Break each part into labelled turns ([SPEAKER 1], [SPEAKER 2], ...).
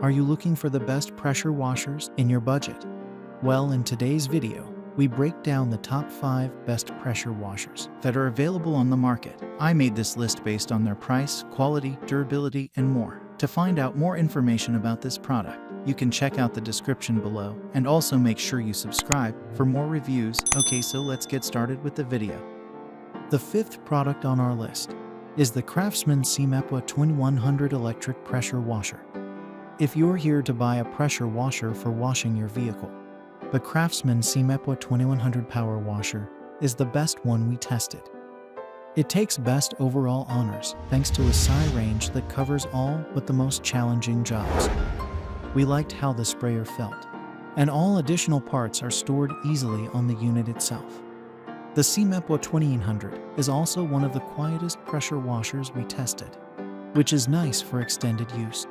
[SPEAKER 1] Are you looking for the best pressure washers in your budget? Well, in today's video, we break down the top 5 best pressure washers that are available on the market. I made this list based on their price, quality, durability, and more. To find out more information about this product, you can check out the description below, and also make sure you subscribe for more reviews. Okay, so let's get started with the video. The 5th product on our list is the Craftsman CMEPWA 2100 electric pressure washer. If you're here to buy a pressure washer for washing your vehicle, the Craftsman CMEPWA 2100 power washer is the best one we tested. It takes best overall honors thanks to a size range that covers all but the most challenging jobs. We liked how the sprayer felt, and all additional parts are stored easily on the unit itself. The CMEPWA 2100 is also one of the quietest pressure washers we tested, which is nice for extended use.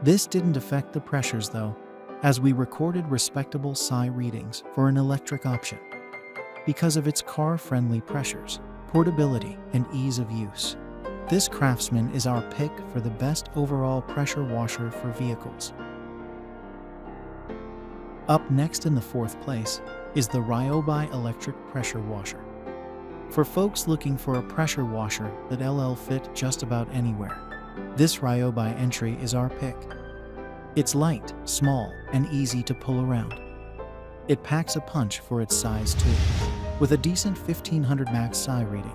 [SPEAKER 1] This didn't affect the pressures though, as we recorded respectable size readings for an electric option because of its car-friendly pressures, portability, and ease of use. This Craftsman is our pick for the best overall pressure washer for vehicles. Up next in the 4th place is the Ryobi electric pressure washer. For folks looking for a pressure washer that'll fit just about anywhere, this Ryobi entry is our pick. It's light, small, and easy to pull around. It packs a punch for its size too, with a decent 1500 max size reading.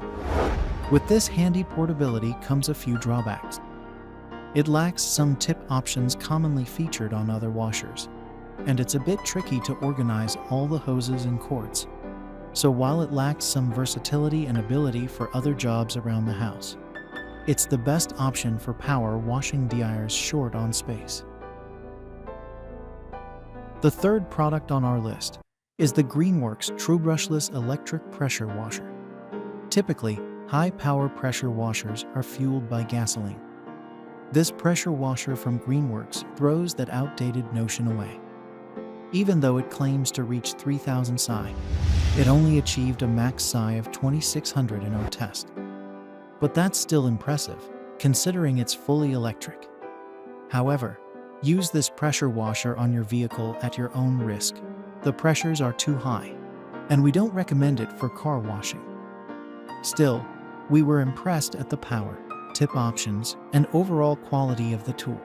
[SPEAKER 1] With this handy portability comes a few drawbacks. It lacks some tip options commonly featured on other washers, and it's a bit tricky to organize all the hoses and cords. So while it lacks some versatility and ability for other jobs around the house, it's the best option for power washing DIYers short on space. The 3rd product on our list is the Greenworks TruBrushless electric pressure washer. Typically, high-power pressure washers are fueled by gasoline. This pressure washer from Greenworks throws that outdated notion away. Even though it claims to reach 3000 psi, it only achieved a max psi of 2600 in our test. But that's still impressive, considering it's fully electric. However, use this pressure washer on your vehicle at your own risk. The pressures are too high, and we don't recommend it for car washing. Still, we were impressed at the power, tip options, and overall quality of the tool.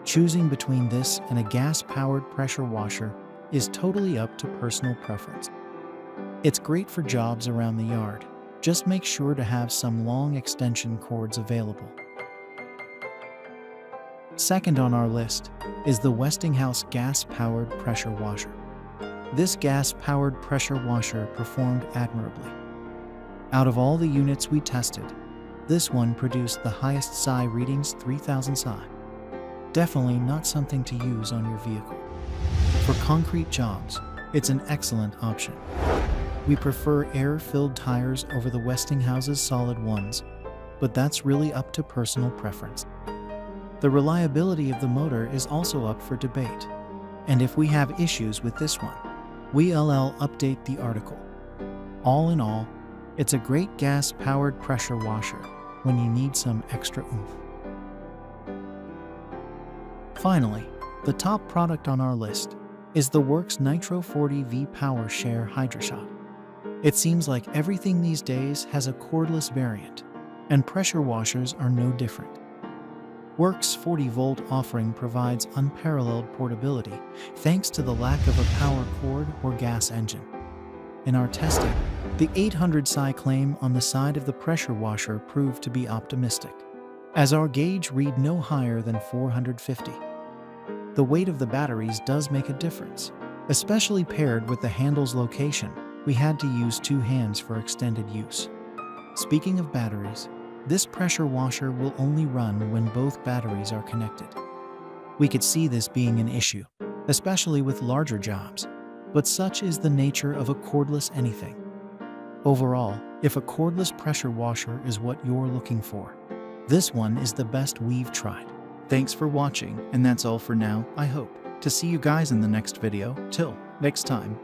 [SPEAKER 1] Choosing between this and a gas-powered pressure washer is totally up to personal preference. It's great for jobs around the yard. Just make sure to have some long extension cords available. Second on our list is the Westinghouse gas-powered pressure washer. This gas-powered pressure washer performed admirably. Out of all the units we tested, this one produced the highest psi readings, 3000 psi. Definitely not something to use on your vehicle. For concrete jobs, it's an excellent option. We prefer air-filled tires over the Westinghouse's solid ones, but that's really up to personal preference. The reliability of the motor is also up for debate, and if we have issues with this one, we'll update the article. All in all, it's a great gas-powered pressure washer when you need some extra oomph. Finally, the top product on our list is the Worx Nitro 40V Power Share Hydroshot. It seems like everything these days has a cordless variant, and pressure washers are no different. Worx 40-volt offering provides unparalleled portability thanks to the lack of a power cord or gas engine. In our testing, the 800 psi claim on the side of the pressure washer proved to be optimistic, as our gauge read no higher than 450. The weight of the batteries does make a difference, especially paired with the handle's location. We had to use 2 hands for extended use. Speaking of batteries, this pressure washer will only run when both batteries are connected. We could see this being an issue, especially with larger jobs, but such is the nature of a cordless anything. Overall, if a cordless pressure washer is what you're looking for, this one is the best we've tried. Thanks for watching, and that's all for now. I hope to see you guys in the next video. Till next time.